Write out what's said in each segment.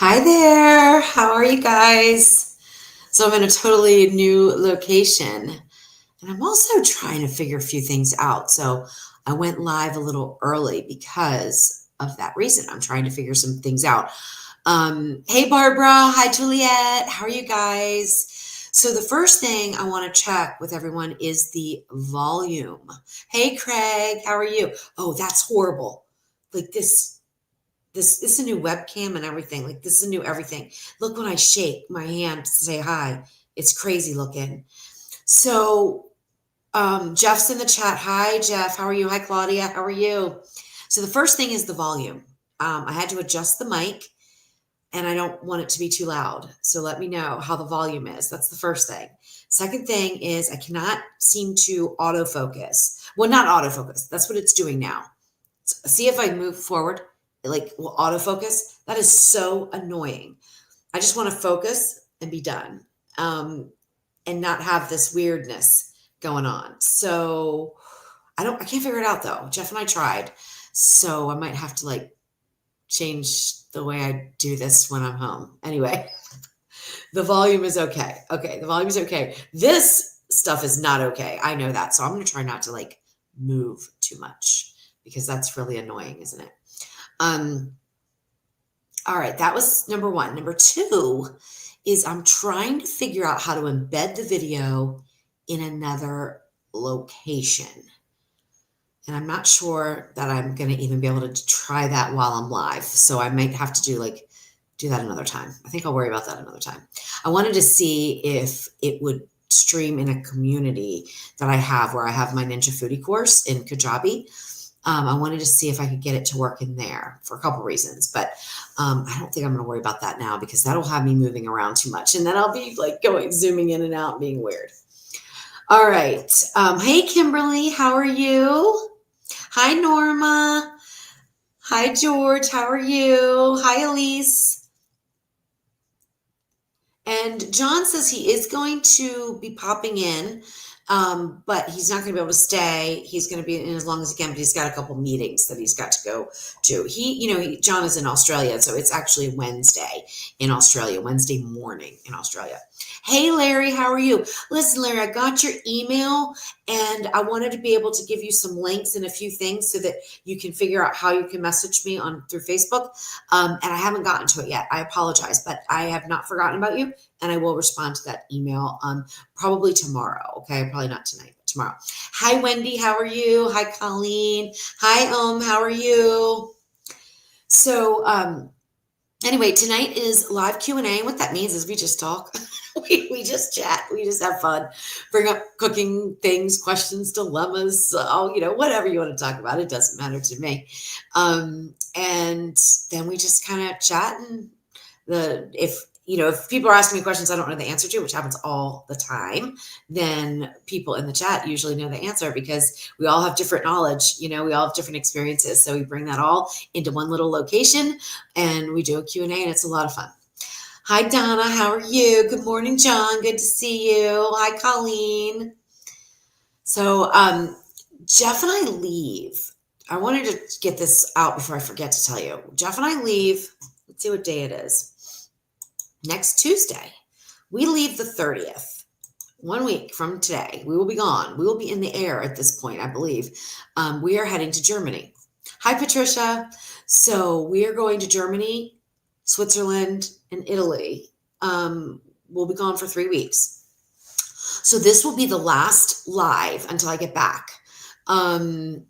Hi there. How are you guys? So I'm in a totally new location and I'm also trying to figure a few things out. So I went live a little early because of that reason. I'm trying to figure some things out. Hey, Barbara. Hi, Juliet. How are you guys? So the first thing I want to check with everyone is the volume. Hey, Craig. How are you? Oh, that's horrible. Like this is a new webcam and everything. Like this is a new everything. Look when I shake my hand to say hi. It's crazy looking. So Jeff's in the chat. Hi, Jeff. How are you? Hi, Claudia. How are you? So the first thing is the volume. I had to adjust the mic and I don't want it to be too loud. So let me know how the volume is. That's the first thing. Second thing is I cannot seem to autofocus. Well, not autofocus. That's what it's doing now. See if I move forward, like will autofocus. That is so annoying. I just want to focus and be done, and not have this weirdness going on. So I can't figure it out though. Jeff and I tried, so I might have to like change the way I do this when I'm home. Anyway, the volume is okay. Okay, the volume is okay. This stuff is not okay. I know that, so I'm going to try not to like move too much because that's really annoying, isn't it? All right, that was number one. Number two is I'm trying to figure out how to embed the video in another location. And I'm not sure that I'm going to even be able to try that while I'm live. So I might have to do that another time. I think I'll worry about that another time. I wanted to see if it would stream in a community that I have where I have my Ninja Foodie course in Kajabi. I wanted to see if I could get it to work in there for a couple reasons, but I don't think I'm going to worry about that now because that'll have me moving around too much, and then I'll be like zooming in and out, being weird. All right. Hey, Kimberly, how are you? Hi, Norma. Hi, George. How are you? Hi, Elise. And John says he is going to be popping in. But he's not going to be able to stay. He's going to be in as long as he can, but he's got a couple meetings that he's got to go to. John is in Australia, so it's actually Wednesday in Australia, Wednesday morning in Australia. Hey, Larry, how are you? Listen, Larry, I got your email and I wanted to be able to give you some links and a few things so that you can figure out how you can message me through Facebook. And I haven't gotten to it yet. I apologize, but I have not forgotten about you and I will respond to that email probably tomorrow. Okay. Probably not tonight, but tomorrow. Hi, Wendy. How are you? Hi, Colleen. Hi, how are you? So, anyway, tonight is live Q&A. What that means is we just talk. we just chat. We just have fun. Bring up cooking things, questions, dilemmas, whatever you want to talk about. It doesn't matter to me. And then we just kind of chat. And if people are asking me questions I don't know the answer to, which happens all the time, then people in the chat usually know the answer because we all have different knowledge. We all have different experiences. So we bring that all into one little location and we do a Q&A and it's a lot of fun. Hi, Donna. How are you? Good morning, John. Good to see you. Hi, Colleen. So Jeff and I leave. I wanted to get this out before I forget to tell you. Jeff and I leave. Let's see what day it is. Next Tuesday. We leave the 30th. 1 week from today. We will be gone. We will be in the air at this point, I believe. We are heading to Germany. Hi, Patricia. So we are going to Germany, Switzerland, and Italy. We'll be gone for 3 weeks. So this will be the last live until I get back. And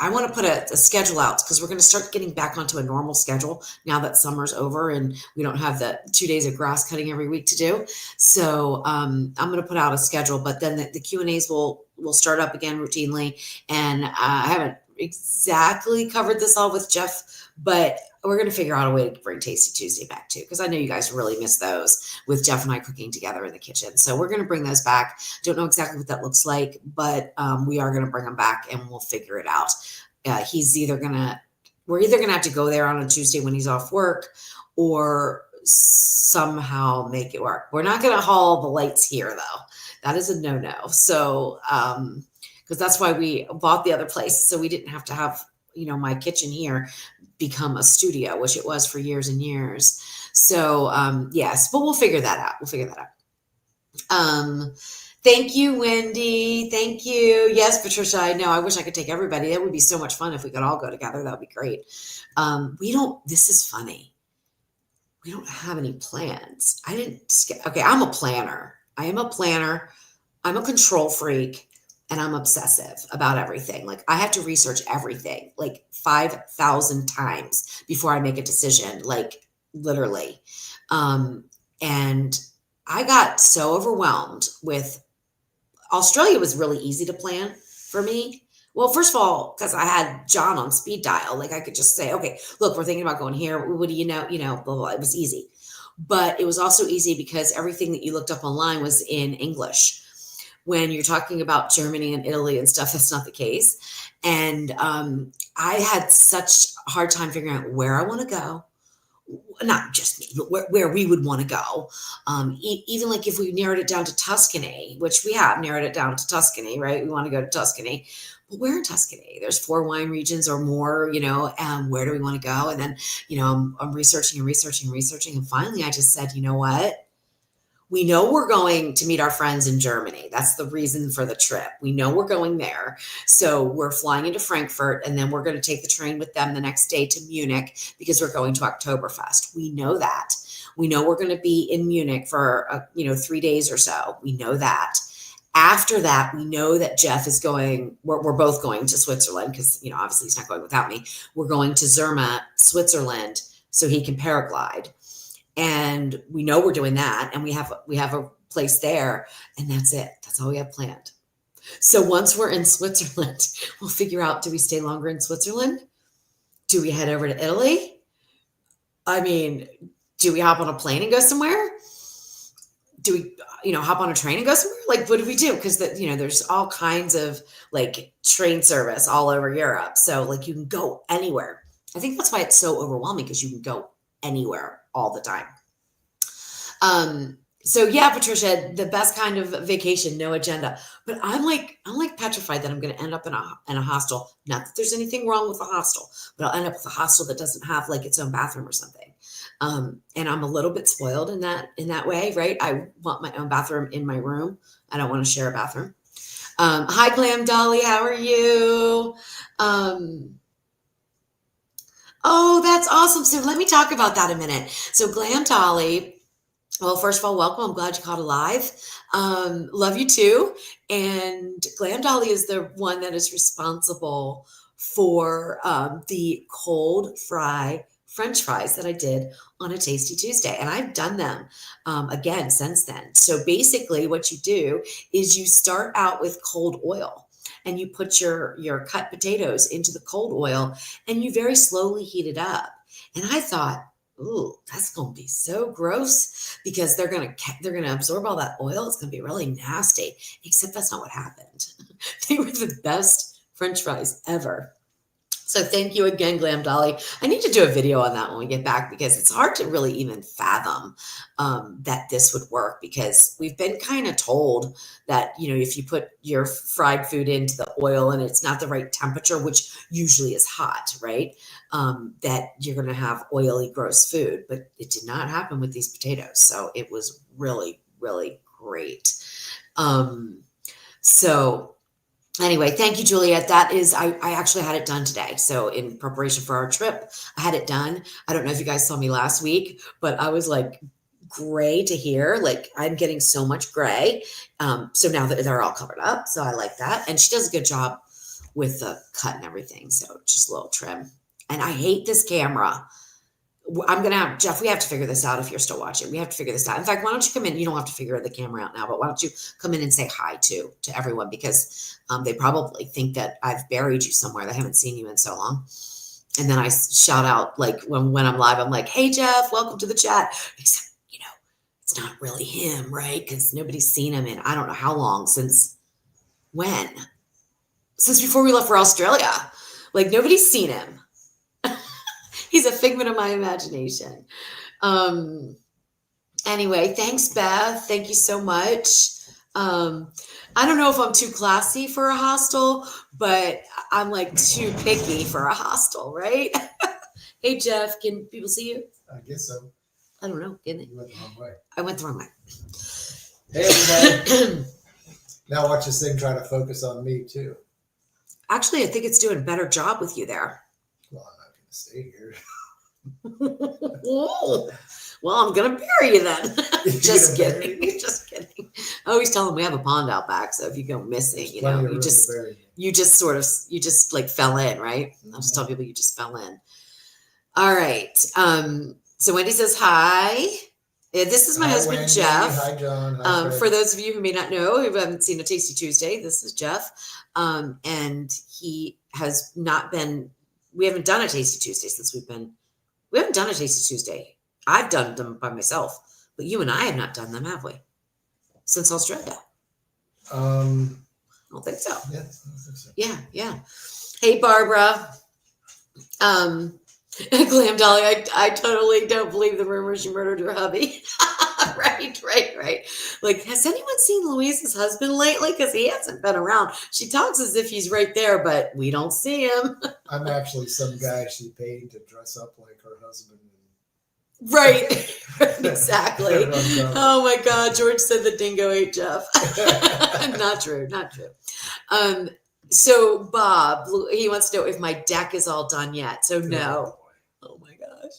I want to put a schedule out because we're going to start getting back onto a normal schedule now that summer's over and we don't have the 2 days of grass cutting every week to do. So I'm going to put out a schedule, but then the Q&As will start up again routinely. And I haven't exactly covered this all with Jeff, but we're going to figure out a way to bring Tasty Tuesday back too, because I know you guys really miss those with Jeff and I cooking together in the kitchen. So we're going to bring those back. Don't know exactly what that looks like, but we are going to bring them back and we'll figure it out. We're either going to have to go there on a Tuesday when he's off work or somehow make it work. We're not going to haul the lights here though. That is a no-no. So, because that's why we bought the other place. So we didn't have to have my kitchen here become a studio, which it was for years and years. So, yes, but we'll figure that out. We'll figure that out. Um, Thank you, Wendy. Thank you. Yes, Patricia, I know. I wish I could take everybody. That would be so much fun if we could all go together. That would be great. We don't, this is funny. We don't have any plans. I didn't, okay, I'm a planner. I am a planner. I'm a control freak and I'm obsessive about everything. Like I have to research everything like 5,000 times before I make a decision, like literally. Um, and I got so overwhelmed with Australia was really easy to plan for me. Well, first of all, because I had John on speed dial, like I could just say, okay, look, we're thinking about going here. What do you know? Blah, blah, blah. It was easy. But it was also easy because everything that you looked up online was in English. When you're talking about Germany and Italy and stuff, that's not the case. And I had such a hard time figuring out where I want to go, not just me, but where we would want to go. Even like if we narrowed it down to Tuscany, which we have narrowed it down to Tuscany, right? We want to go to Tuscany. But where in Tuscany? There's 4 wine regions or more, where do we want to go? And then, I'm researching and researching and researching. And finally, I just said, you know what? We know we're going to meet our friends in Germany. That's the reason for the trip. We know we're going there. So we're flying into Frankfurt and then we're going to take the train with them the next day to Munich because we're going to Oktoberfest. We know that. We know we're going to be in Munich for, 3 days or so. We know that. After that, we know that Jeff is going, we're both going to Switzerland because, obviously he's not going without me. We're going to Zermatt, Switzerland, so he can paraglide. And we know we're doing that. And we have a place there. And that's it. That's all we have planned. So once we're in Switzerland, we'll figure out, do we stay longer in Switzerland? Do we head over to Italy? I mean, do we hop on a plane and go somewhere? Do we, hop on a train and go somewhere? Like, what do we do? Because there's all kinds of like train service all over Europe. So like you can go anywhere. I think that's why it's so overwhelming because you can go anywhere all the time. So yeah, Patricia, the best kind of vacation, no agenda. But I'm like petrified that I'm going to end up in a hostel. Not that there's anything wrong with a hostel, but I'll end up with a hostel that doesn't have like its own bathroom or something. And I'm a little bit spoiled in that way, right? I want my own bathroom in my room. I don't want to share a bathroom. Hi, Glam Dolly, how are you? Oh, that's awesome. So let me talk about that a minute. So Glam Dolly, well, first of all, welcome. I'm glad you caught alive. Love you too. And Glam Dolly is the one that is responsible for the cold fry French fries that I did on a Tasty Tuesday. And I've done them again since then. So basically what you do is you start out with cold oil and you put your cut potatoes into the cold oil and you very slowly heat it up. And I thought, ooh, that's going to be so gross because they're going to absorb all that oil. It's going to be really nasty. Except that's not what happened. They were the best French fries ever. So thank you again, Glam Dolly. I need to do a video on that when we get back because it's hard to really even fathom that this would work because we've been kind of told that, if you put your fried food into the oil and it's not the right temperature, which usually is hot, right? That you're going to have oily, gross food. But it did not happen with these potatoes. So it was really, really great. So anyway, thank you, Juliet. That is, I actually had it done today. So in preparation for our trip, I had it done. I don't know if you guys saw me last week, but I was like gray to here. Like I'm getting so much gray. So now that they're all covered up. So I like that. And she does a good job with the cut and everything. So just a little trim. And I hate this camera. I'm going to have, Jeff, we have to figure this out if you're still watching. We have to figure this out. In fact, why don't you come in? You don't have to figure the camera out now, but why don't you come in and say hi to everyone because they probably think that I've buried you somewhere. They haven't seen you in so long. And then I shout out like when I'm live, I'm like, hey, Jeff, welcome to the chat. Except, it's not really him, right? Because nobody's seen him in I don't know how long since when? Since before we left for Australia. Like nobody's seen him. He's a figment of my imagination. Anyway, thanks, Beth. Thank you so much. I don't know if I'm too classy for a hostel, but I'm like too picky for a hostel, right? Hey Jeff, can people see you? I guess so. I don't know. Can they? You went the wrong way. I went the wrong way. Hey, everybody. Now watch this thing try to focus on me, too. Actually, I think it's doing a better job with you there. Well, I'm not going to stay here. Well, I'm gonna bury you then. Just You're gonna kidding. bury me? Just kidding. I always tell them we have a pond out back, so if you go missing, There's you plenty know, of room to bury me. you just like fell in, right? I'll just tell people you just fell in. All right. So Wendy says hi. Yeah, this is my Hi, husband, Wendy. Jeff. Hi, John. Hi, Fred. For those of you who may not know, who haven't seen a Tasty Tuesday, this is Jeff. And he has not been, we haven't done a Tasty Tuesday since we haven't done a Tasty Tuesday. I've done them by myself, but you and I have not done them, have we? Since Australia. I don't think so. Yeah, I don't think so. Yeah. Hey, Barbara. Glam Dolly, I totally don't believe the rumors you murdered your hubby. Right. Like, has anyone seen Louise's husband lately? Because he hasn't been around. She talks as if he's right there, but we don't see him. I'm actually some guy she paid to dress up like her husband. Right. Exactly. Oh my God. George said the dingo ate Jeff. Not true. So Bob, he wants to know if my deck is all done yet. So no. Oh my gosh.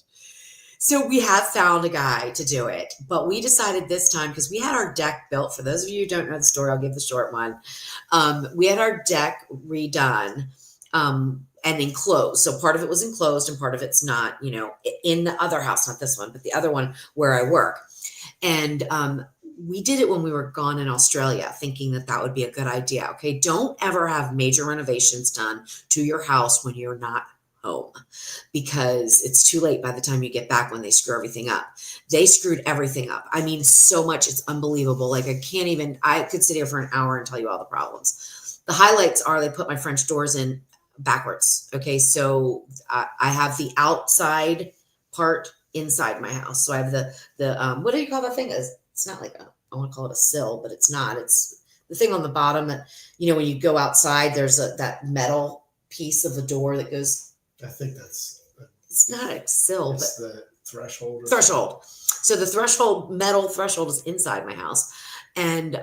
So we have found a guy to do it, but we decided this time, because we had our deck built. For those of you who don't know the story, I'll give the short one. We had our deck redone and enclosed. So part of it was enclosed and part of it's not, in the other house, not this one, but the other one where I work. And we did it when we were gone in Australia, thinking that would be a good idea. Okay. Don't ever have major renovations done to your house when you're not home, because it's too late by the time you get back when they screw everything up. They screwed everything up. I mean, so much, it's unbelievable. Like I could sit here for an hour and tell you all the problems. The highlights are they put my French doors in backwards. Okay. So I have the outside part inside my house. So I have the what do you call that thing? It's not like I want to call it a sill, but it's not. It's the thing on the bottom that, when you go outside, there's that metal piece of the door that goes. I think it's not a sill, but the threshold. Threshold. So the metal threshold is inside my house. And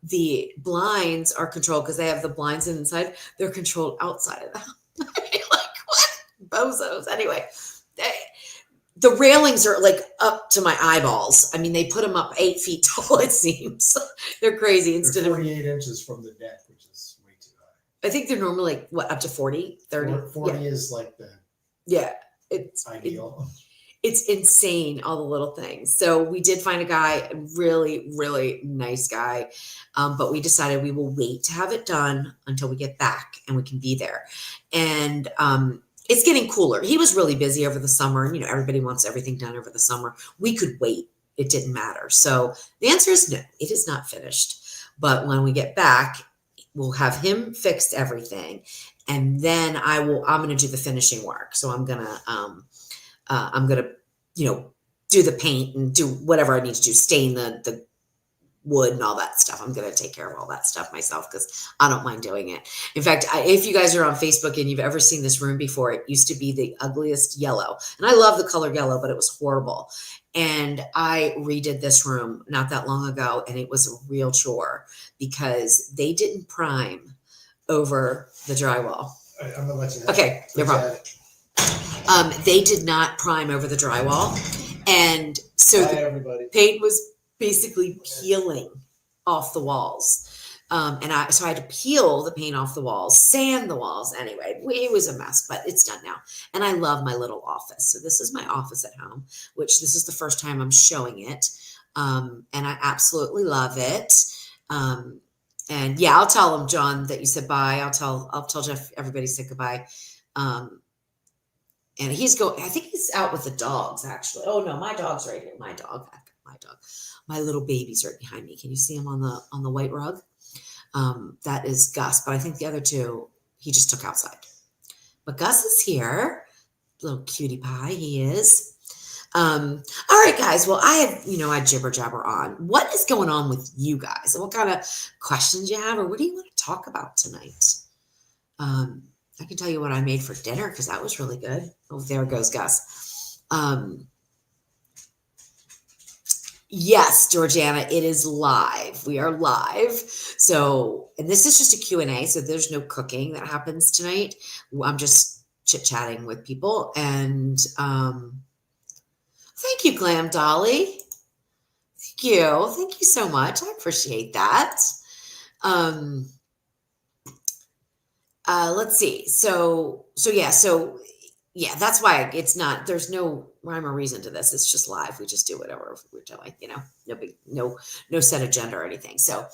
the blinds are controlled, because they have the blinds inside. They're controlled outside of the house. Like, what? Bozos. Anyway, the railings are like up to my eyeballs. I mean, they put them up 8 feet tall, it seems. They're crazy. Instead of 48 inches from the deck, which is way too high. I think they're normally up to 40, 30. 40 is like the it's ideal. It's insane, all the little things. So we did find a guy, a really, really nice guy. But we decided we will wait to have it done until we get back and we can be there. And it's getting cooler. He was really busy over the summer, and everybody wants everything done over the summer. We could wait. It didn't matter. So the answer is no, it is not finished. But when we get back, we'll have him fixed everything. And then I'm going to do the finishing work. So I'm going to, do the paint and do whatever I need to do, stain the wood and all that stuff. I'm going to take care of all that stuff myself, because I don't mind doing it. In fact, if you guys are on Facebook and you've ever seen this room before, it used to be the ugliest yellow. And I love the color yellow, but it was horrible. And I redid this room not that long ago, and it was a real chore because they didn't prime over the drywall. I'm going to let you know. Okay, no problem. They did not prime over the drywall. And so the paint was basically peeling off the walls. So I had to peel the paint off the walls, sand the walls. Anyway, it was a mess, but it's done now. And I love my little office. So this is my office at home, which this is the first time I'm showing it. And I absolutely love it. And yeah, I'll tell him, John, that you said bye. I'll tell Jeff everybody said goodbye. And I think he's out with the dogs, actually. Oh no, my dog's right here. My dog. My little baby's right behind me. Can you see him on the white rug? That is Gus, but I think the other two he just took outside. But Gus is here. Little cutie pie he is. All right, guys. Well, I jibber jabber on. What is going on with you guys? And what kind of questions you have, or what do you want to talk about tonight? Um, I can tell you what I made for dinner because that was really good. Oh, there goes Gus. Yes, Georgiana, it is live. We are live. So, and this is just a Q&A, so there's no cooking that happens tonight. I'm just chit-chatting with people. And thank you, Glam Dolly. Thank you. Thank you so much. I appreciate that. Um, let's see. So yeah, that's why it's not, there's no rhyme or reason to this. It's just live. We just do whatever we're doing, no set agenda or anything. So,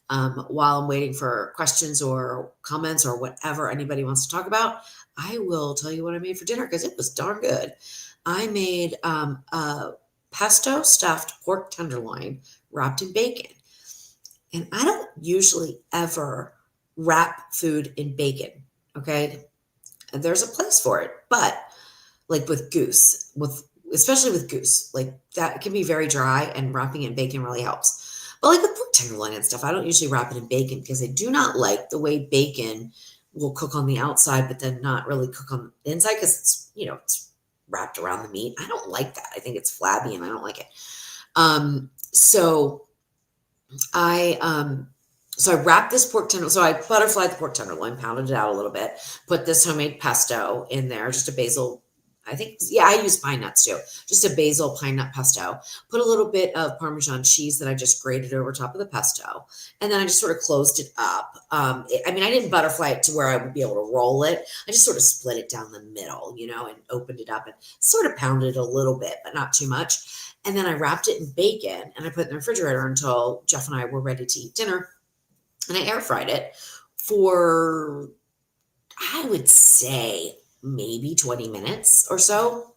while I'm waiting for questions or comments or whatever anybody wants to talk about, I will tell you what I made for dinner because it was darn good. I made, a pesto stuffed pork tenderloin wrapped in bacon. And I don't usually ever wrap food in bacon. Okay. And there's a place for it, but like with goose, especially with goose, like that can be very dry and wrapping it in bacon really helps. But like with pork tenderloin and stuff, I don't usually wrap it in bacon because I do not like the way bacon will cook on the outside, but then not really cook on the inside because it's wrapped around the meat. I don't like that. I think it's flabby and I don't like it. So I so I wrapped this pork tenderloin. So I butterflied the pork tenderloin, pounded it out a little bit, put this homemade pesto in there, just a basil. I use pine nuts too. Just a basil pine nut pesto. Put a little bit of Parmesan cheese that I just grated over top of the pesto, and then I just sort of closed it up. I didn't butterfly it to where I would be able to roll it. I just sort of split it down the middle, and opened it up and sort of pounded it a little bit, but not too much. And then I wrapped it in bacon and I put it in the refrigerator until Jeff and I were ready to eat dinner. And I air fried it for, I would say, maybe 20 minutes or so.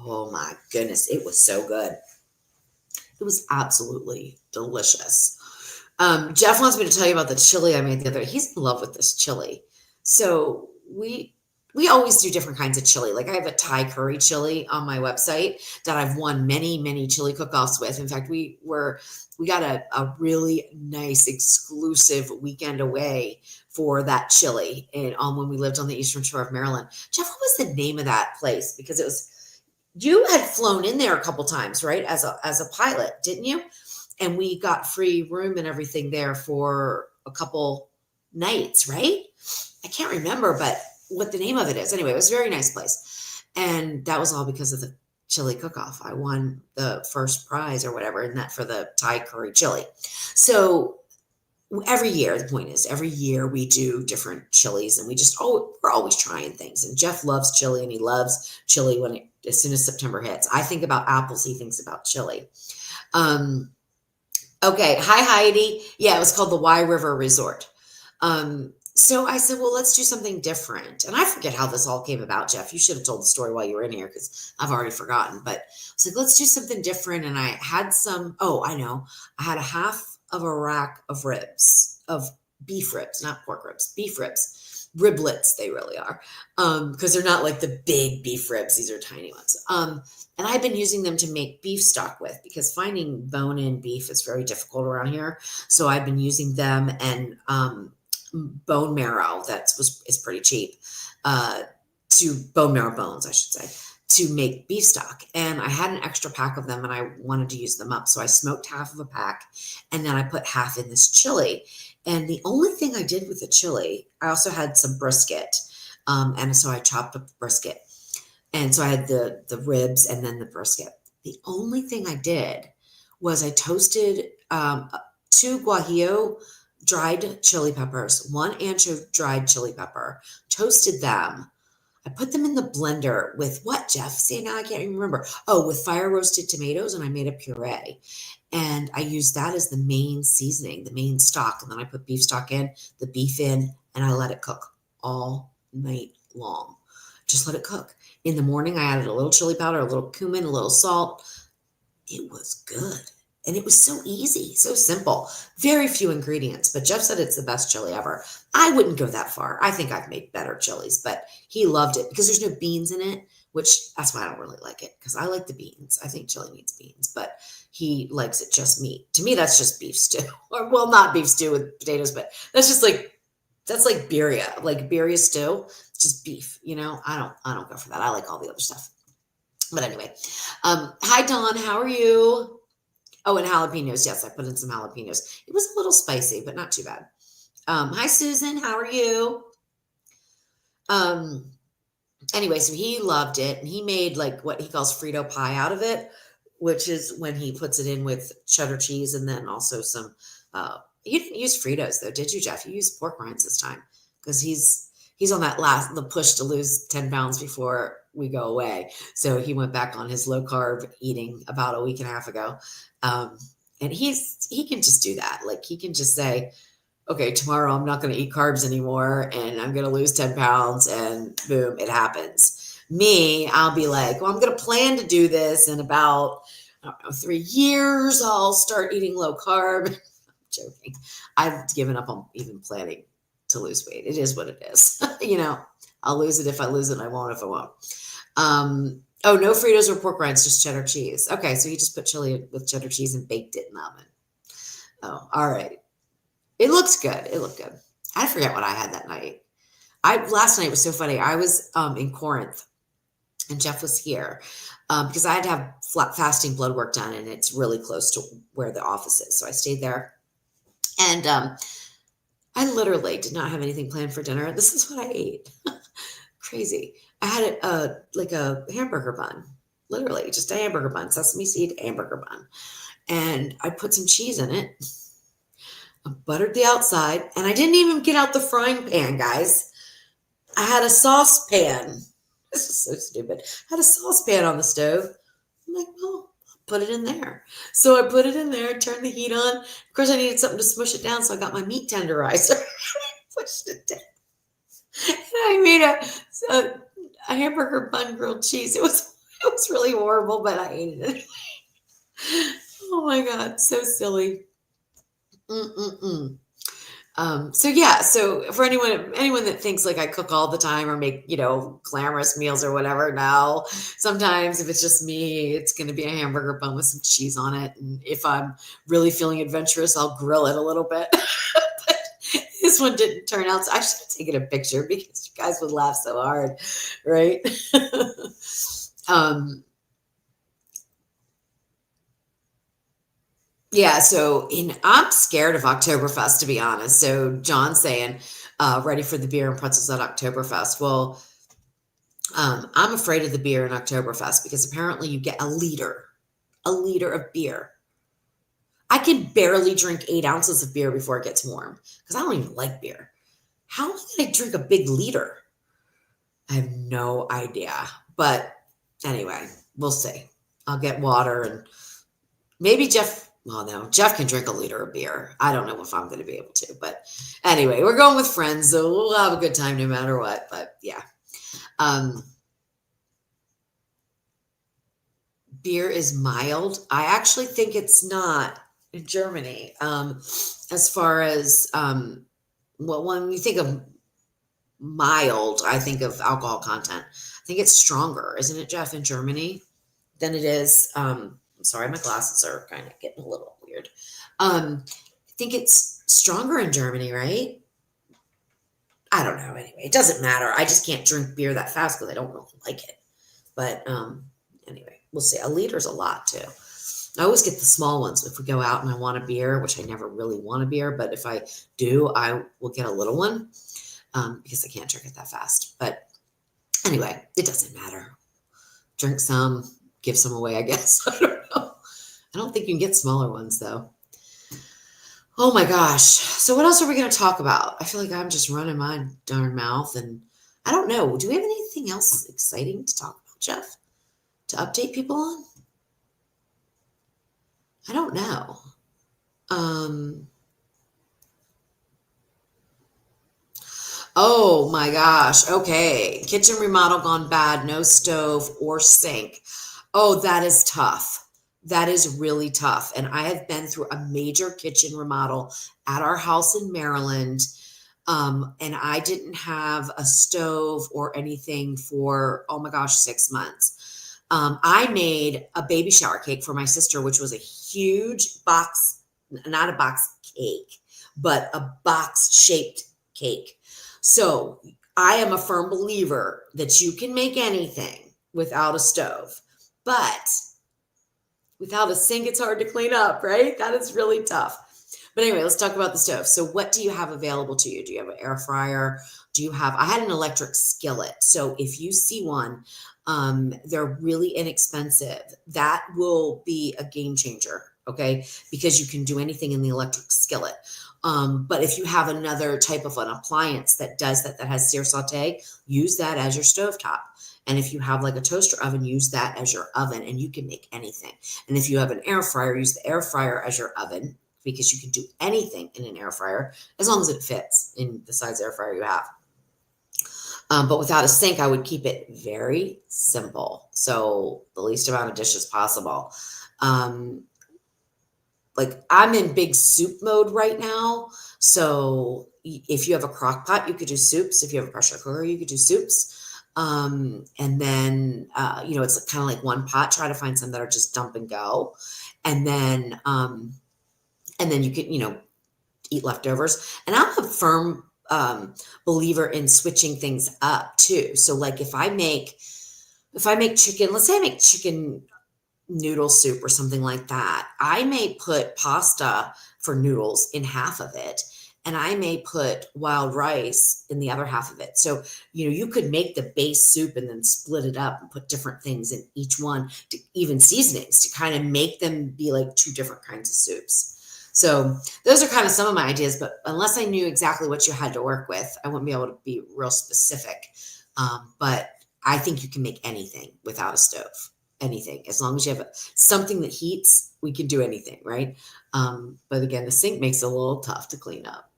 Oh my goodness, it was so good. It was absolutely delicious. Jeff wants me to tell you about the chili I made the other day. He's in love with this chili. So we always do different kinds of chili. Like I have a Thai curry chili on my website that I've won many, many chili cook-offs with. In fact, we got a really nice exclusive weekend away for that chili when we lived on the Eastern Shore of Maryland. Jeff, what was the name of that place? Because you had flown in there a couple times, right? As a pilot, didn't you? And we got free room and everything there for a couple nights, right? I can't remember, but what the name of it is. Anyway, it was a very nice place. And that was all because of the chili cook-off. I won the first prize or whatever in that for the Thai curry chili. So every year, the point is every year we do different chilies and we're always trying things. And Jeff loves chili and he loves chili as soon as September hits. I think about apples. He thinks about chili. Okay. Hi, Heidi. Yeah, it was called the Y River Resort. So I said, well, let's do something different. And I forget how this all came about, Jeff. You should have told the story while you were in here because I've already forgotten. But I was like, let's do something different. And I had I know. I had a half of a rack of ribs, of beef ribs, not pork ribs, beef ribs, riblets, they really are. Because they're not like the big beef ribs. These are tiny ones. And I've been using them to make beef stock with because finding bone-in beef is very difficult around here. So I've been using them and bone marrow is pretty cheap, to bone marrow bones, I should say, to make beef stock. And I had an extra pack of them and I wanted to use them up. So I smoked half of a pack and then I put half in this chili. And the only thing I did with the chili, I also had some brisket. And so I chopped up the brisket. And so I had the ribs and then the brisket. The only thing I did was I toasted 2 guajillo dried chili peppers, 1 ancho dried chili pepper, toasted them. I put them in the blender with what, Jeff? See, now I can't even remember. Oh, with fire roasted tomatoes, and I made a puree. And I used that as the main seasoning, the main stock. And then I put beef stock in, the beef in, and I let it cook all night long. Just let it cook. In the morning, I added a little chili powder, a little cumin, a little salt. It was good. And it was so easy, so simple. Very few ingredients, but Jeff said it's the best chili ever. I wouldn't go that far. I think I've made better chilies, but he loved it because there's no beans in it, which that's why I don't really like it, because I like the beans. I think chili needs beans, but he likes it just meat. To me, that's just beef stew. Or, well, not beef stew with potatoes, but that's like birria, like birria stew. It's just beef, I don't go for that. I like all the other stuff. But anyway, hi Dawn, how are you? Oh, and jalapenos. Yes, I put in some jalapenos. It was a little spicy, but not too bad. Hi Susan, how are you? Um, anyway, so he loved it, and he made like what he calls Frito pie out of it, which is when he puts it in with cheddar cheese and then also some. You didn't use Fritos though, did you, Jeff? You used pork rinds this time because he's on the push to lose 10 pounds before we go away. So he went back on his low carb eating about a week and a half ago, and he can just do that. Like he can just say, okay, tomorrow I'm not going to eat carbs anymore and I'm going to lose 10 pounds, and boom, it happens. Me, I'll be like, well, I'm going to plan to do this in about, I don't know, 3 years. I'll start eating low carb. I'm joking. I've given up on even planning to lose weight. It is what it is. I'll lose it if I lose it. I won't if I won't. Oh, no Fritos or pork rinds, just cheddar cheese. Okay, so you just put chili with cheddar cheese and baked it in the oven. Oh, all right. It looks good. It looked good. I forget what I had that night. Last night was so funny. I was in Corinth, and Jeff was here because I had to have fasting blood work done, and it's really close to where the office is. So I stayed there, and I literally did not have anything planned for dinner. This is what I ate. Crazy. I had like a hamburger bun, literally just a hamburger bun, sesame seed hamburger bun, and I put some cheese in it. I buttered the outside, and I didn't even get out the frying pan, guys. I had a saucepan. This is so stupid. I had a saucepan on the stove. I'm like, well, I'll put it in there. So I put it in there, turned the heat on. Of course, I needed something to smush it down, so I got my meat tenderizer. Pushed it down. And I made a hamburger bun grilled cheese. It was really horrible, but I ate it. Oh my God, so silly. Mm-mm-mm. So yeah, so for anyone that thinks like I cook all the time or make, glamorous meals or whatever, no, sometimes if it's just me, it's going to be a hamburger bun with some cheese on it. And if I'm really feeling adventurous, I'll grill it a little bit. But this one didn't turn out. So I should have taken a picture because you guys would laugh so hard. Right. Yeah, so I'm scared of Oktoberfest, to be honest. So John's saying, ready for the beer and pretzels at Oktoberfest. Well, I'm afraid of the beer in Oktoberfest because apparently you get a liter of beer. I can barely drink 8 ounces of beer before it gets warm because I don't even like beer. How can I drink a big liter? I have no idea. But anyway, we'll see. I'll get water and maybe Jeff. Well, no, Jeff can drink a liter of beer. I don't know if I'm going to be able to, but anyway, we're going with friends, so we'll have a good time no matter what. But yeah, beer is mild. I actually think it's not in Germany. As far as well, when you think of mild, I think of alcohol content. I think it's stronger, isn't it, Jeff, in Germany than it is? I'm sorry, my glasses are kind of getting a little weird. I think it's stronger in Germany, right? I don't know. Anyway, it doesn't matter. I just can't drink beer that fast because I don't really like it. But anyway, we'll see. A liter's a lot too. I always get the small ones if we go out and I want a beer, which I never really want a beer, but if I do, I will get a little one because I can't drink it that fast. But anyway, it doesn't matter. Drink some, give some away, I guess. I don't know. I don't think you can get smaller ones though. Oh my gosh. So what else are we going to talk about? I feel like I'm just running my darn mouth and I don't know. Do we have anything else exciting to talk about, Jeff? To update people on? I don't know. Oh my gosh. Okay. Kitchen remodel gone bad. No stove or sink. Oh, that is tough. That is really tough. And I have been through a major kitchen remodel at our house in Maryland. And I didn't have a stove or anything for, oh my gosh, 6 months. I made a baby shower cake for my sister, which was a huge box, not a box cake, but a box shaped cake. So I am a firm believer that you can make anything without a stove, but without a sink, it's hard to clean up, right? That is really tough. But anyway, let's talk about the stove. So what do you have available to you? Do you have an air fryer? I had an electric skillet. So if you see one, they're really inexpensive. That will be a game changer, okay? Because you can do anything in the electric skillet. But if you have another type of an appliance that does that, that has sear saute, use that as your stovetop. And if you have like a toaster oven, use that as your oven, and you can make anything. And if you have an air fryer, use the air fryer as your oven, because you can do anything in an air fryer as long as it fits in the size air fryer you have. But without a sink, I would keep it very simple. So the least amount of dishes possible. Like I'm in big soup mode right now. So if you have a crock pot, you could do soups. If you have a pressure cooker, you could do soups. And then, it's kind of like one pot, try to find some that are just dump and go. And then you could, eat leftovers. And I'm a firm, believer in switching things up too. So like if I make chicken, let's say I make chicken noodle soup or something like that, I may put pasta for noodles in half of it, and I may put wild rice in the other half of it. So, you could make the base soup and then split it up and put different things in each one, to even seasonings, to kind of make them be like two different kinds of soups. So those are kind of some of my ideas, but unless I knew exactly what you had to work with, I wouldn't be able to be real specific. But I think you can make anything without a stove. Anything, as long as you have something that heats, we can do anything, right? But again, the sink makes it a little tough to clean up.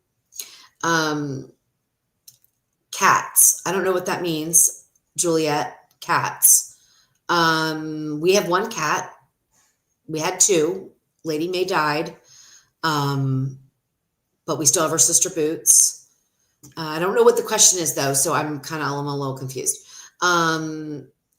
Cats. I don't know what that means, Juliet. Cats. We have one cat. We had two. Lady May died. But we still have our sister Boots. I don't know what the question is though, so I'm a little confused.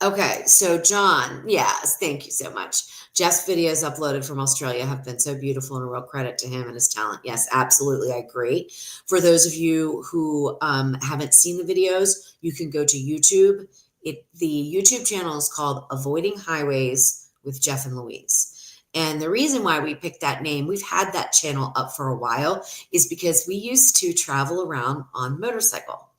Okay, so John, yes, thank you so much. Jeff's videos uploaded from Australia have been so beautiful, and a real credit to him and his talent. Yes, absolutely, I agree. For those of you who haven't seen the videos, you can go to YouTube. The YouTube channel is called Avoiding Highways with Jeff and Louise. And the reason why we picked that name, we've had that channel up for a while, is because we used to travel around on motorcycle.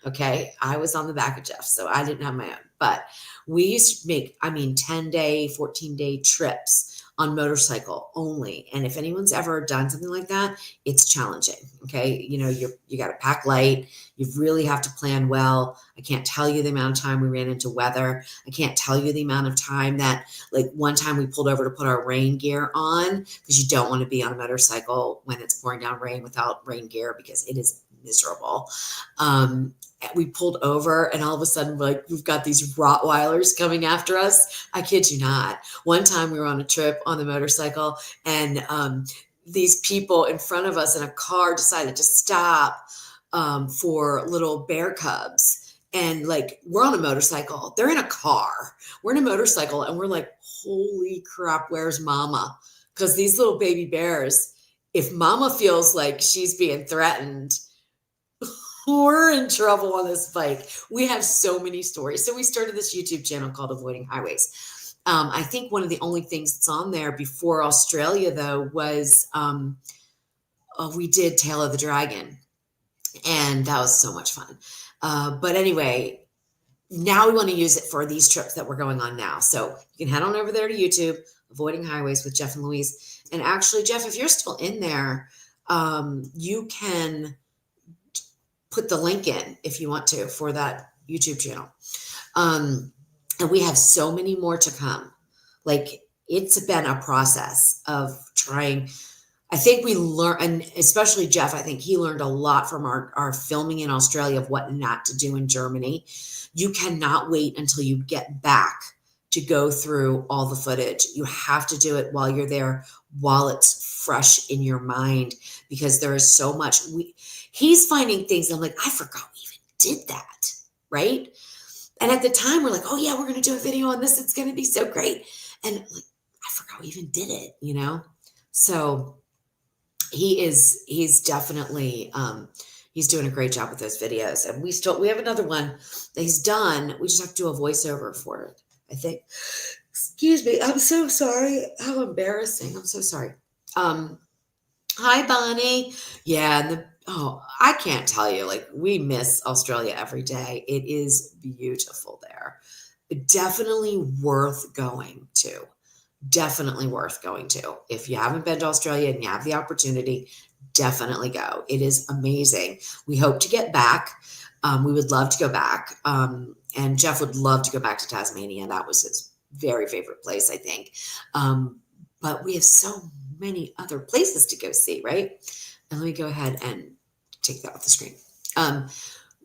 Okay. I was on the back of Jeff, so I didn't have my own, but we used to make, 10-day, 14-day trips on motorcycle only. And if anyone's ever done something like that, it's challenging. Okay. You got to pack light. You really have to plan well. I can't tell you the amount of time we ran into weather. I can't tell you the amount of time that, like, one time we pulled over to put our rain gear on, because you don't want to be on a motorcycle when it's pouring down rain without rain gear, because it is miserable. We pulled over, and all of a sudden, we've got these Rottweilers coming after us. I kid you not. One time we were on a trip on the motorcycle, and these people in front of us in a car decided to stop for little bear cubs. And we're on a motorcycle. They're in a car. We're in a motorcycle, and we're like, holy crap, where's mama? Because these little baby bears, if mama feels like she's being threatened, we're in trouble on this bike. We have so many stories. So we started this YouTube channel called Avoiding Highways. I think one of the only things that's on there before Australia, though, was we did Tail of the Dragon. And that was so much fun. But anyway, now we want to use it for these trips that we're going on now. So you can head on over there to YouTube, Avoiding Highways with Jeff and Louise. And actually, Jeff, if you're still in there, you can put the link in if you want to for that YouTube channel. And we have so many more to come. It's been a process of trying. I think we learned, and especially Jeff, I think he learned a lot from our filming in Australia of what not to do in Germany. You cannot wait until you get back to go through all the footage. You have to do it while you're there, while it's fresh in your mind, because there is so much. he's finding things. I'm like, I forgot we even did that. Right. And at the time we're like, oh yeah, we're going to do a video on this. It's going to be so great. And like, I forgot we even did it, you know? So he's definitely, he's doing a great job with those videos. And we have another one that he's done. We just have to do a voiceover for it, I think. Excuse me. I'm so sorry. How embarrassing. I'm so sorry. Hi, Bonnie. Yeah, I can't tell you, like, we miss Australia every day. It is beautiful there. Definitely worth going to. Definitely worth going to. If you haven't been to Australia and you have the opportunity, definitely go. It is amazing. We hope to get back. We would love to go back. And Jeff would love to go back to Tasmania. That was his very favorite place, I think. But we have so many other places to go see, right? And let me go ahead and take that off the screen.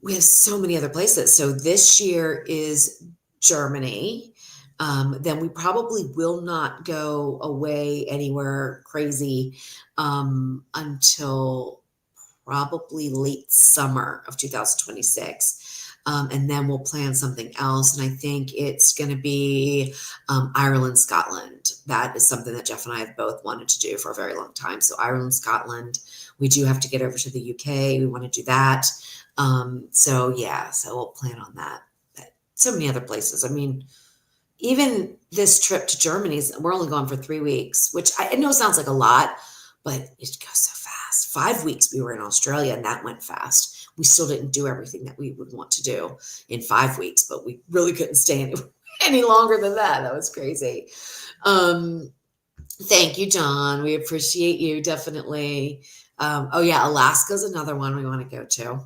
We have so many other places. So this year is Germany. Then we probably will not go away anywhere crazy until probably late summer of 2026. And then we'll plan something else. And I think it's going to be Ireland, Scotland. That is something that Jeff and I have both wanted to do for a very long time. So Ireland, Scotland, we do have to get over to the UK. We want to do that. So we'll plan on that. But so many other places. I mean, even this trip to Germany, we're only going for 3 weeks, which I know sounds like a lot, but it goes so fast. 5 weeks we were in Australia and that went fast. We still didn't do everything that we would want to do in 5 weeks, but we really couldn't stay any longer than that. That was crazy. Thank you, John. We appreciate you, definitely. Alaska's another one we want to go to.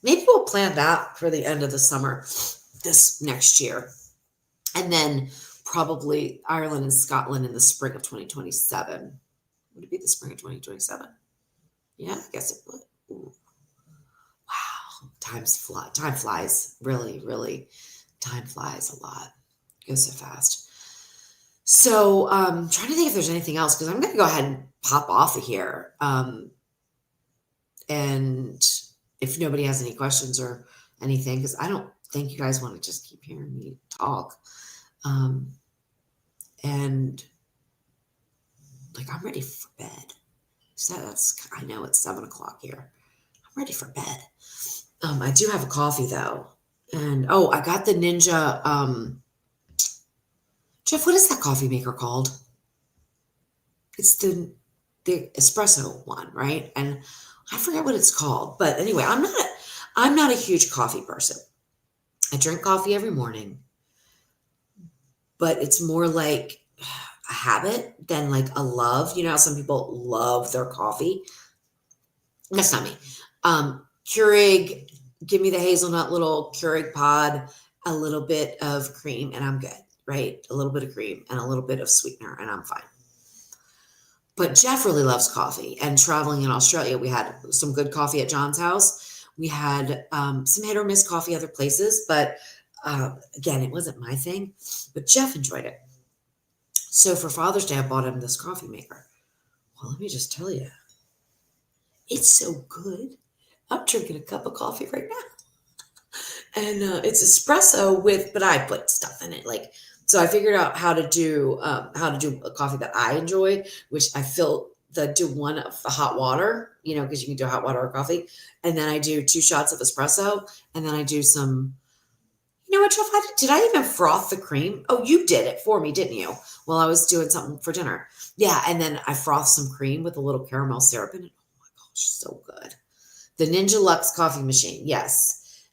Maybe we'll plan that for the end of the summer this next year. And then probably Ireland and Scotland in the spring of 2027. Would it be the spring of 2027? Yeah, I guess it would. Ooh. Wow. Time flies. Really, really. Time flies a lot. It goes so fast. So trying to think if there's anything else, because I'm going to go ahead and pop off of here. And if nobody has any questions or anything, because I don't think you guys want to just keep hearing me talk. And like, I'm ready for bed. So I know it's 7:00 here. I'm ready for bed. I do have a coffee though. And I got the Ninja, Jeff, what is that coffee maker called? It's the espresso one, right? And I forget what it's called, but anyway, I'm not a huge coffee person. I drink coffee every morning, but it's more like a habit than like a love. You know how some people love their coffee? That's not me. Keurig, give me the hazelnut little Keurig pod, a little bit of cream, and I'm good, right? A little bit of cream and a little bit of sweetener, and I'm fine. But Jeff really loves coffee, and traveling in Australia, we had some good coffee at John's house. We had some hit or miss coffee other places, but again, it wasn't my thing. But Jeff enjoyed it. So for Father's Day, I bought him this coffee maker. Well, let me just tell you, it's so good. I'm drinking a cup of coffee right now. And it's espresso but I put stuff in it. So I figured out how to do a coffee that I enjoy, which I do one of the hot water, because you can do hot water or coffee. And then I do 2 shots of espresso. And then I do some, you know what, Jeff, did I even froth the cream? Oh, you did it for me, didn't you? While I was doing something for dinner. Yeah. And then I frothed some cream with a little caramel syrup in it. Oh my gosh, so good. The Ninja Luxe coffee machine. Yes.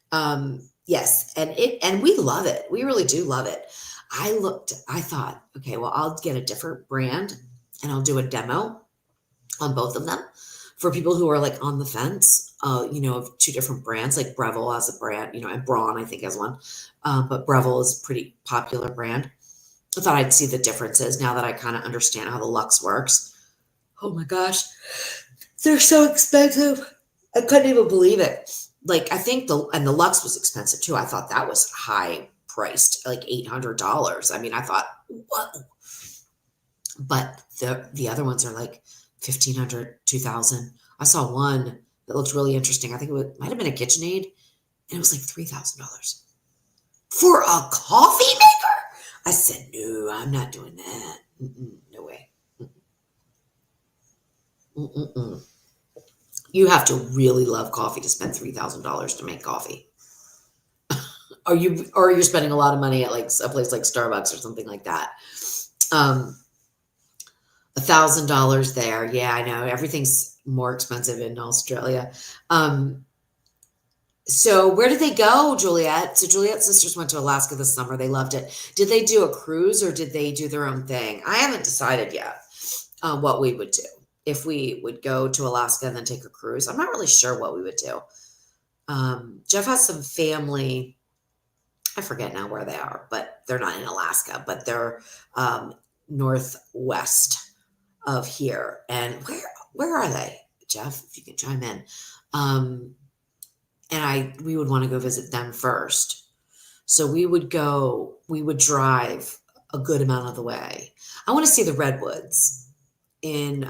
Yes. And we love it. We really do love it. I thought, okay, well, I'll get a different brand and I'll do a demo on both of them for people who are like on the fence, of 2 different brands, like Breville has a brand, and Braun, I think, has one. But Breville is a pretty popular brand. I thought I'd see the differences now that I kind of understand how the Luxe works. Oh my gosh. They're so expensive. I couldn't even believe it. Like, I think the Luxe was expensive too. I thought that was high priced, like $800. I mean, I thought, whoa. But the other ones are like $1,500, $2,000. I saw one that looked really interesting. I think might have been a KitchenAid, and it was like $3,000 for a coffee maker. I said, no, I'm not doing that. No way. Mm-mm. You have to really love coffee to spend $3,000 to make coffee. Or you're spending a lot of money at like a place like Starbucks or something like that. $1,000 there. Yeah, I know. Everything's more expensive in Australia. So where did they go, Juliet? So Juliet's sisters went to Alaska this summer. They loved it. Did they do a cruise or did they do their own thing? I haven't decided yet what we would do. If we would go to Alaska and then take a cruise. I'm not really sure what we would do. Jeff has some family. I forget now where they are, but they're not in Alaska, but they're northwest of here. And where are they, Jeff? If you can chime in. And we would want to go visit them first. So we would drive a good amount of the way. I want to see the redwoods in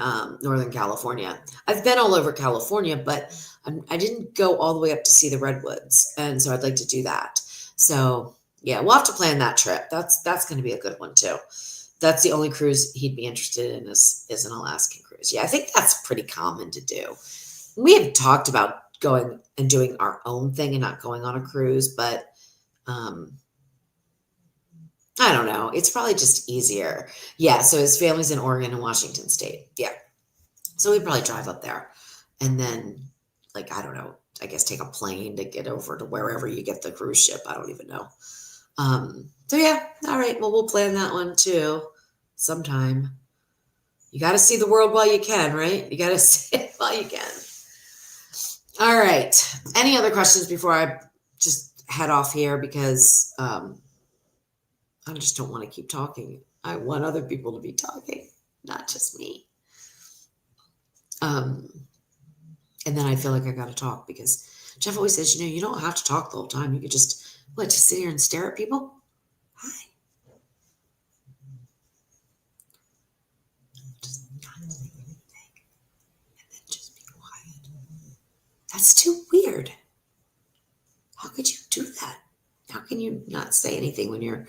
Northern California. I've been all over California, but I didn't go all the way up to see the redwoods. And so I'd like to do that. So yeah, we'll have to plan that trip. That's going to be a good one too. That's the only cruise he'd be interested in is an Alaskan cruise. Yeah, I think that's pretty common to do. We have talked about going and doing our own thing and not going on a cruise, but I don't know. It's probably just easier. Yeah, so his family's in Oregon and Washington State. Yeah. So we'd probably drive up there and then, like, I don't know, I guess take a plane to get over to wherever you get the cruise ship. I don't even know. So yeah, all right. Well, we'll plan that one too sometime. You got to see the world while you can, right? You got to see it while you can. All right. Any other questions before I just head off here? Because I just don't want to keep talking. I want other people to be talking, not just me. And then I feel like I got to talk because Jeff always says, you don't have to talk the whole time. You could just sit here and stare at people? Hi. Just not say anything and then just be quiet. That's too weird. How could you do that? How can you not say anything when you're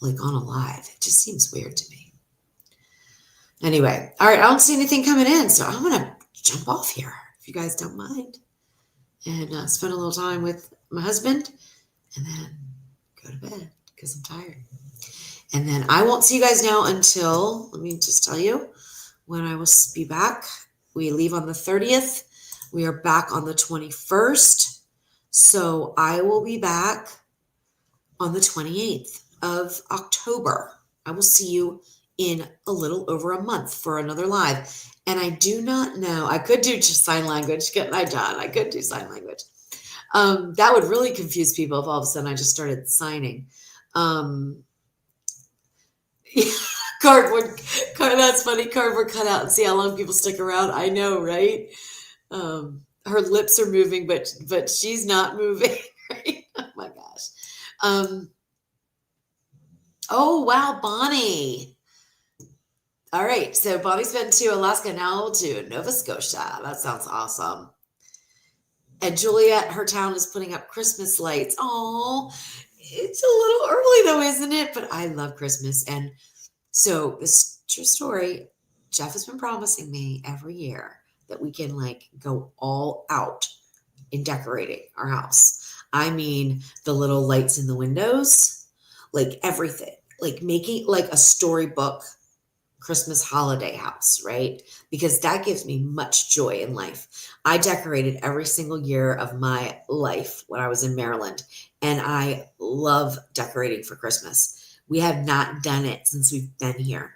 like on a live? It just seems weird to me. Anyway, all right, I don't see anything coming in, so I'm going to jump off here if you guys don't mind and spend a little time with my husband and then go to bed because I'm tired. And then I won't see you guys now until, let me just tell you, when I will be back. We leave on the 30th. We are back on the 21st. So I will be back on the 28th of October. I will see you in a little over a month for another live. And I do not know, I could do just sign language, getting I done. I could do sign language. That would really confuse people if all of a sudden I just started signing. Cardboard, that's funny. Cardboard cut out and see how long people stick around. I know, right? Her lips are moving, but she's not moving. Right? Oh my gosh. Oh wow, Bonnie. All right, so Bonnie's been to Alaska, now to Nova Scotia. That sounds awesome. And Juliet, her town is putting up Christmas lights. Oh, it's a little early though, isn't it? But I love Christmas. And so this true story, Jeff has been promising me every year that we can go all out in decorating our house. I mean, the little lights in the windows, everything, making a storybook Christmas holiday house, right? Because that gives me much joy in life. I decorated every single year of my life when I was in Maryland, and I love decorating for Christmas. We have not done it since we've been here.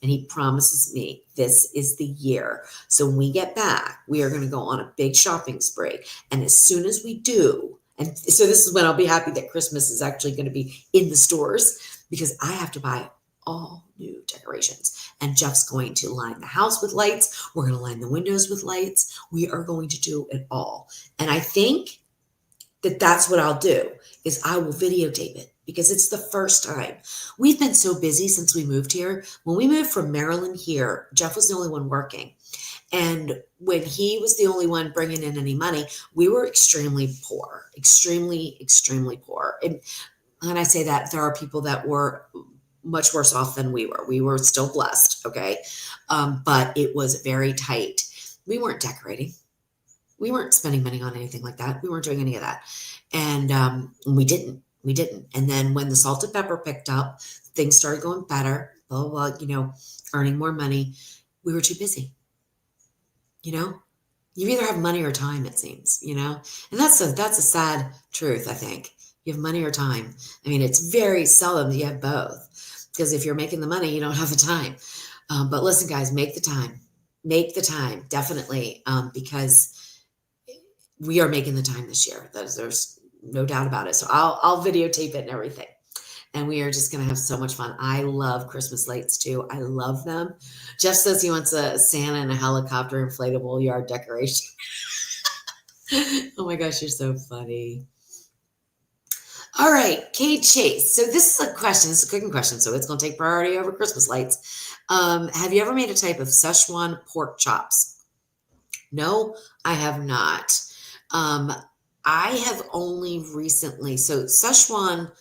And he promises me this is the year. So when we get back, we are going to go on a big shopping spree. And as soon as we do, and so this is when I'll be happy that Christmas is actually going to be in the stores because I have to buy all new decorations. And Jeff's going to line the house with lights. We're going to line the windows with lights. We are going to do it all. And I think that that's what I'll do is I will videotape it because it's the first time. We've been so busy since we moved here. When we moved from Maryland here, Jeff was the only one working. And when he was the only one bringing in any money, we were extremely poor, extremely, extremely poor. And when I say that, there are people that were much worse off than we were. We were still blessed, okay? But it was very tight. We weren't decorating. We weren't spending money on anything like that. We weren't doing any of that. And we didn't. We didn't. And then when the salt and pepper picked up, things started going better, blah, blah, blah, earning more money. We were too busy, you know? You either have money or time, it seems, And that's a sad truth, I think. You have money or time. I mean, it's very seldom that you have both. Because if you're making the money, you don't have the time. But listen, guys, make the time. Make the time, definitely, because we are making the time this year. There's no doubt about it. So I'll videotape it and everything. And we are just going to have so much fun. I love Christmas lights too. I love them. Jeff says he wants a Santa and a helicopter inflatable yard decoration. Oh my gosh, you're so funny. All right, Kate Chase. So this is a question. This is a cooking question. So it's going to take priority over Christmas lights. Have you ever made a type of Szechuan pork chops? No, I have not. I have only recently. So Szechuan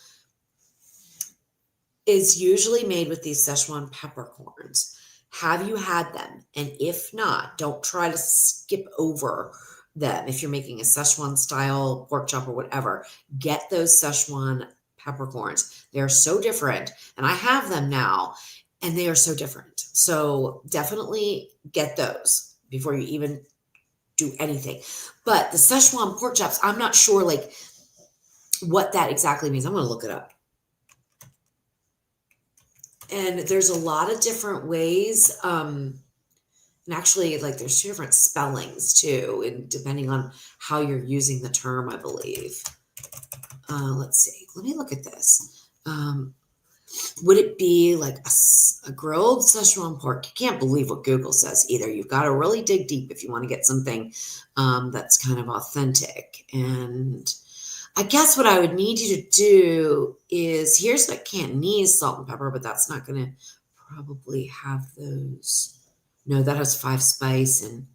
is usually made with these Szechuan peppercorns. Have you had them? And if not, don't try to skip over them. If you're making a Szechuan style pork chop or whatever, get those Szechuan peppercorns. They're so different. And I have them now, and they are so different. So definitely get those before you even do anything. But the Szechuan pork chops, I'm not sure like what that exactly means. I'm going to look it up. And there's a lot of different ways. And actually, like there's two different spellings too, and depending on how you're using the term, I believe. Let's see. Let me look at this. Would it be like a grilled Szechuan pork? You can't believe what Google says either. You've got to really dig deep if you want to get something that's kind of authentic. And I guess what I would need you to do is, here's like Cantonese salt and pepper, but that's not going to probably have those. No, that has 5 spice, and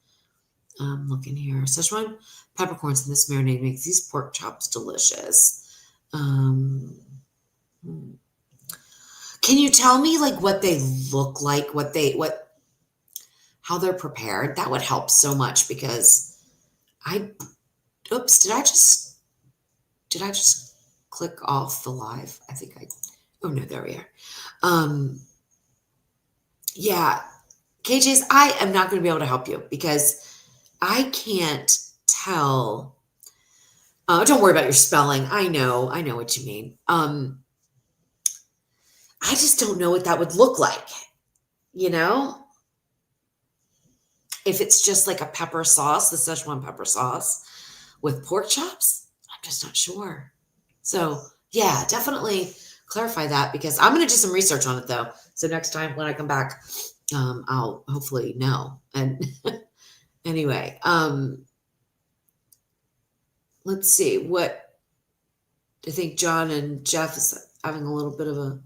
looking here. Szechuan peppercorns in this marinade makes these pork chops delicious. Can you tell me like what they look like, how they're prepared? That would help so much because oops, did I just click off the live? Oh no, there we are. Yeah, KJ's, I am not going to be able to help you because I can't tell. Don't worry about your spelling. I know what you mean. I just don't know what that would look like, if it's just like a pepper sauce, the Szechuan pepper sauce with pork chops. I'm just not sure. So yeah, definitely clarify that because I'm going to do some research on it though. So next time when I come back, I'll hopefully know. And anyway, let's see what I think John and Jeff is having a little bit of a,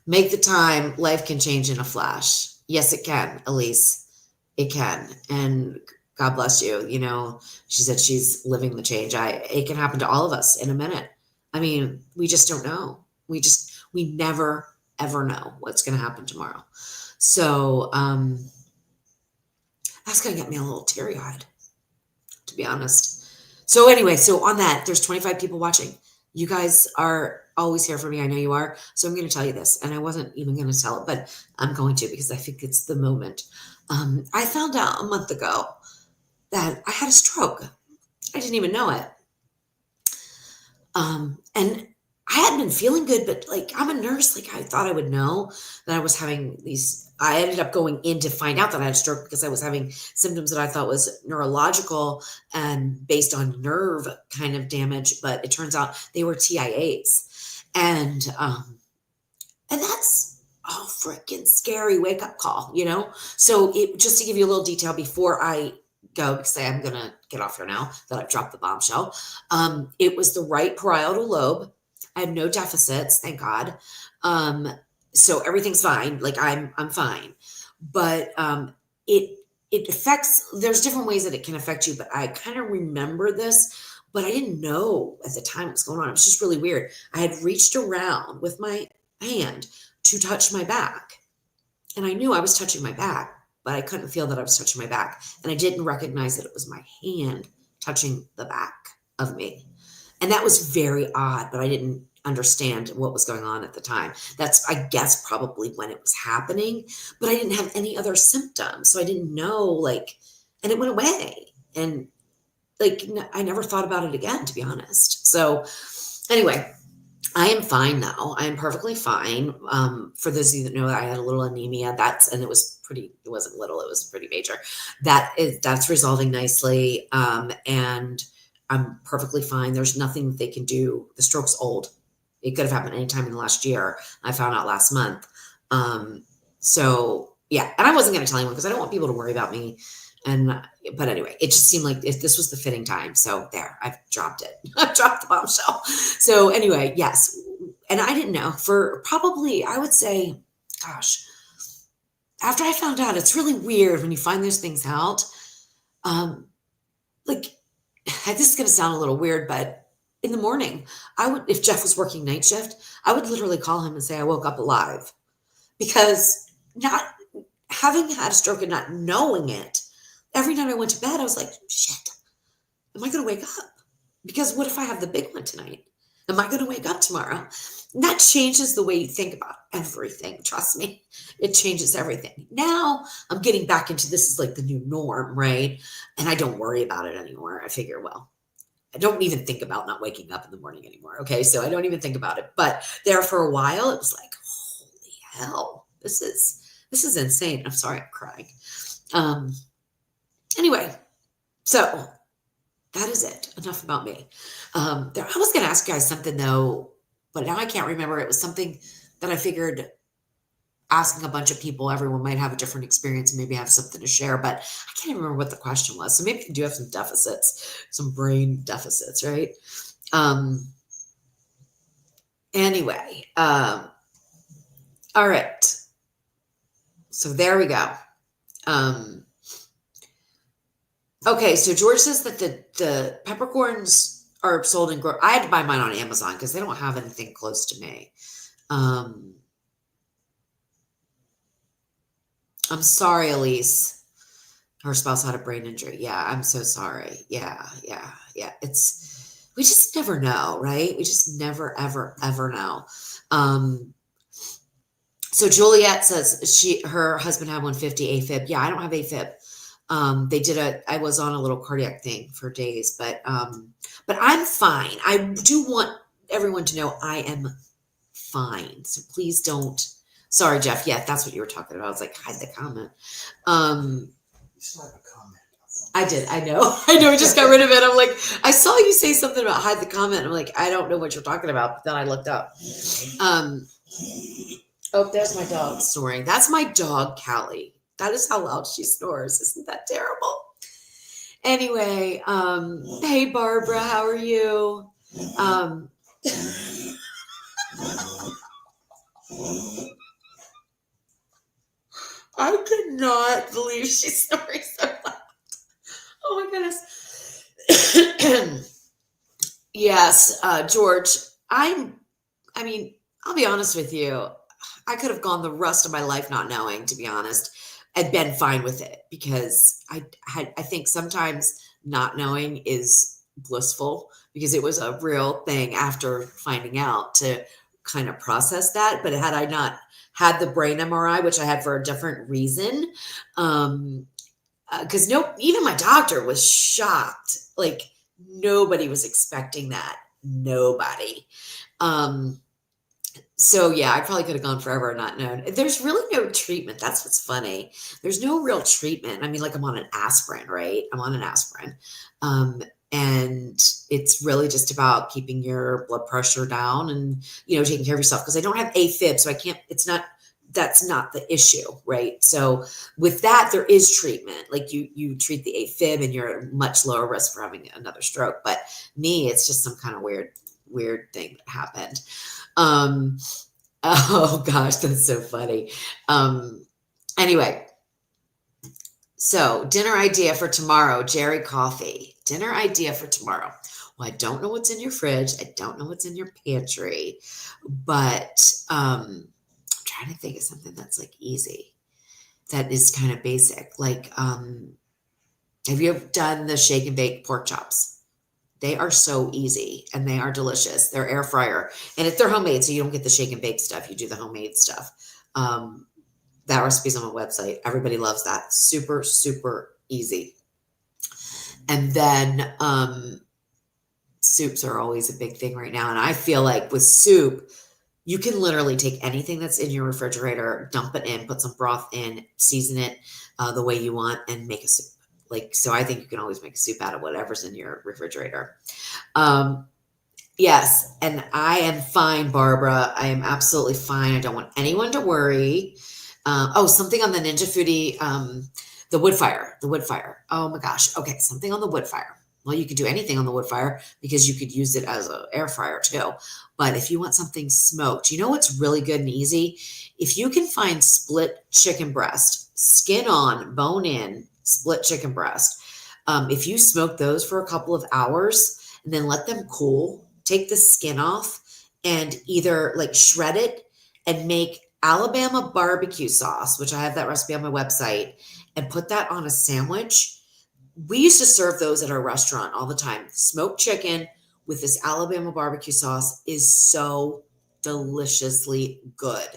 make the time. Life can change in a flash. Yes, it can, Elise. It can. And God bless you. She said she's living the change. It can happen to all of us in a minute. I mean, we just don't know. We never, ever know what's going to happen tomorrow. So, that's going to get me a little teary-eyed, to be honest. So anyway, so on that, there's 25 people watching. You guys are always here for me. I know you are. So I'm going to tell you this, and I wasn't even going to tell it, but I'm going to because I think it's the moment. I found out a month ago that I had a stroke. I didn't even know it. And I hadn't been feeling good, but like I'm a nurse. Like I thought I would know that I was having these. I ended up going in to find out that I had a stroke because I was having symptoms that I thought was neurological and based on nerve kind of damage. But it turns out they were TIAs, and that's a freaking scary wake up call, So just to give you a little detail before I go, because I am gonna get off here now that I've dropped the bombshell. It was the right parietal lobe. I have no deficits, thank God. so everything's fine. Like I'm fine, but it affects. There's different ways that it can affect you, but I kind of remember this, but I didn't know at the time what was going on. It was just really weird. I had reached around with my hand to touch my back, and I knew I was touching my back, but I couldn't feel that I was touching my back, and I didn't recognize that it was my hand touching the back of me. And that was very odd, but I didn't understand what was going on at the time. That's, I guess, probably when it was happening, but I didn't have any other symptoms. So I didn't know, like, and it went away. And like, I never thought about it again, to be honest. So anyway, I am fine now. I am perfectly fine. For those of you that know, I had a little anemia. And it was pretty, it wasn't little, it was pretty major. That's resolving nicely. And I'm perfectly fine. There's nothing they can do. The stroke's old. It could have happened anytime in the last year. I found out last month. So yeah, and I wasn't going to tell anyone because I don't want people to worry about me. But anyway, it just seemed like if this was the fitting time. So there, I've dropped it. I've dropped the bombshell. So anyway, yes. And I didn't know for probably, I would say, gosh, after I found out, it's really weird when you find those things out. Like, this is going to sound a little weird, but in the morning, if Jeff was working night shift, I would literally call him and say, I woke up alive, because not having had a stroke and not knowing it, every night I went to bed, I was like, shit, am I going to wake up? Because what if I have the big one tonight? Am I going to wake up tomorrow? And that changes the way you think about everything. Trust me, it changes everything. Now I'm getting back into this is like the new norm, right? And I don't worry about it anymore. I figure, well, I don't even think about not waking up in the morning anymore. Okay. So I don't even think about it. But there for a while, it was like, holy hell, this is insane. I'm sorry, I'm crying. Anyway, so that is it. Enough about me. I was going to ask you guys something though, but now I can't remember. It was something that I figured asking a bunch of people, everyone might have a different experience and maybe have something to share, but I can't even remember what the question was. So maybe you do have some deficits, some brain deficits, right? Anyway, all right. So there we go. Okay, so George says that the peppercorns are sold in I had to buy mine on Amazon because they don't have anything close to me. I'm sorry, Elise. Her spouse had a brain injury. Yeah, I'm so sorry. Yeah. We just never know, right? We just never, ever, ever know. So Juliet says her husband had 150 AFib. Yeah, I don't have AFib. I was on a little cardiac thing for days, but I'm fine. I do want everyone to know I am fine. So please don't. Sorry, Jeff. Yeah, that's what you were talking about. I was like, hide the comment. You still have a comment. I did. I know. I just got rid of it. I'm like, I saw you say something about hide the comment. I'm like, I don't know what you're talking about. But then I looked up. Oh, there's my dog snoring. That's my dog, Callie. That is how loud she snores. Isn't that terrible? Anyway, hey, Barbara, how are you? I could not believe she's snoring so loud. Oh my goodness. Yes, George, I'll be honest with you. I could have gone the rest of my life not knowing, to be honest, and been fine with it, because I think sometimes not knowing is blissful, because it was a real thing after finding out to kind of process that. But had I not had the brain MRI, which I had for a different reason, because even my doctor was shocked. Like, nobody was expecting that. Nobody. So yeah, I probably could have gone forever and not known. There's really no treatment. That's what's funny. There's no real treatment. I mean, like, I'm on an aspirin, right? I'm on an aspirin. And it's really just about keeping your blood pressure down and, taking care of yourself. Because I don't have AFib, so I can't, that's not the issue, right? So with that, there is treatment. Like, you treat the AFib and you're at much lower risk for having another stroke. But me, it's just some kind of weird thing that happened. Oh gosh, that's so funny. Anyway, so dinner idea for tomorrow, Jerry Coffee. Dinner idea for tomorrow. Well, I don't know what's in your fridge. I don't know what's in your pantry, but I'm trying to think of something that's like easy, that is kind of basic. Like, have you ever done the shake and bake pork chops? They are so easy and they are delicious. They're air fryer and if they're homemade, so you don't get the shake and bake stuff, you do the homemade stuff. Um, that recipe's on my website. Everybody loves that. Super, super easy. And then soups are always a big thing right now. And I feel like with soup, you can literally take anything that's in your refrigerator, dump it in, put some broth in, season it the way you want, and make a soup. Like, so I think you can always make a soup out of whatever's in your refrigerator. Um, yes, and I am fine, Barbara. I am absolutely fine. I don't want anyone to worry. Oh, something on the Ninja Foodie, the wood fire, the wood fire. Oh my gosh. Okay, something on the wood fire. Well, you could do anything on the wood fire because you could use it as an air fryer too. But if you want something smoked, you know what's really good and easy? If you can find split chicken breast, skin on, bone in, split chicken breast. If you smoke those for a couple of hours and then let them cool, take the skin off and either like shred it and make Alabama barbecue sauce, which I have that recipe on my website, and put that on a sandwich. We used to serve those at our restaurant all the time. Smoked chicken with this Alabama barbecue sauce is so deliciously good.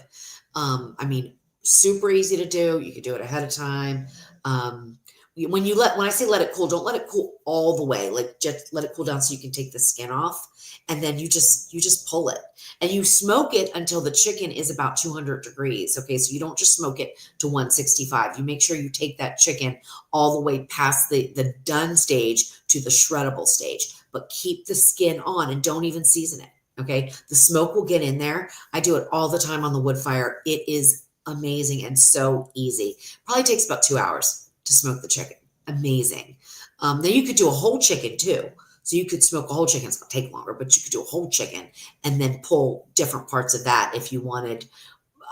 I mean, super easy to do. You could do it ahead of time. Um, when I say let it cool, don't let it cool all the way. Like just let it cool down so you can take the skin off, and then you just pull it and you smoke it until the chicken is about 200 degrees. Okay, so you don't just smoke it to 165. You make sure you take that chicken all the way past the done stage to the shreddable stage, but keep the skin on and don't even season it. Okay, the smoke will get in there. I do it all the time on the wood fire. It is amazing and so easy. Probably takes about 2 hours to smoke the chicken. Amazing. Then you could do a whole chicken too. So you could smoke a whole chicken. It's going to take longer, but you could do a whole chicken and then pull different parts of that if you wanted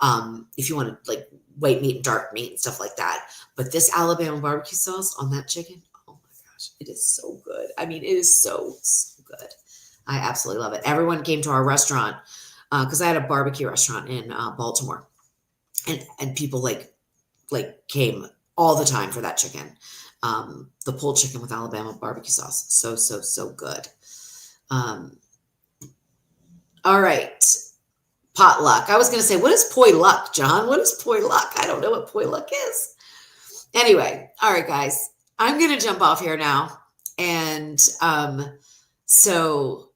like white meat and dark meat and stuff like that. But this Alabama barbecue sauce on that chicken, oh my gosh, it is so good. I mean, it is so, so good. I absolutely love it. Everyone came to our restaurant because I had a barbecue restaurant in Baltimore, and people like came all the time for that chicken. The pulled chicken with Alabama barbecue sauce. So, so, so good. Um, all right. Potluck. I was going to say, what is poi luck, John? What is poi luck? I don't know what poi luck is. Anyway. All right, guys, I'm going to jump off here now. And so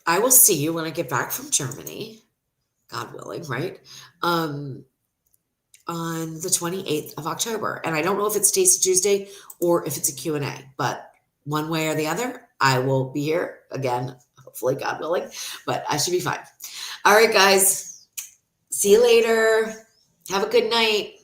I will see you when I get back from Germany, God willing, right? On the 28th of October. And I don't know if it's Tasty Tuesday or if it's a Q&A, but one way or the other, I will be here again, hopefully, God willing, but I should be fine. All right, guys, see you later. Have a good night.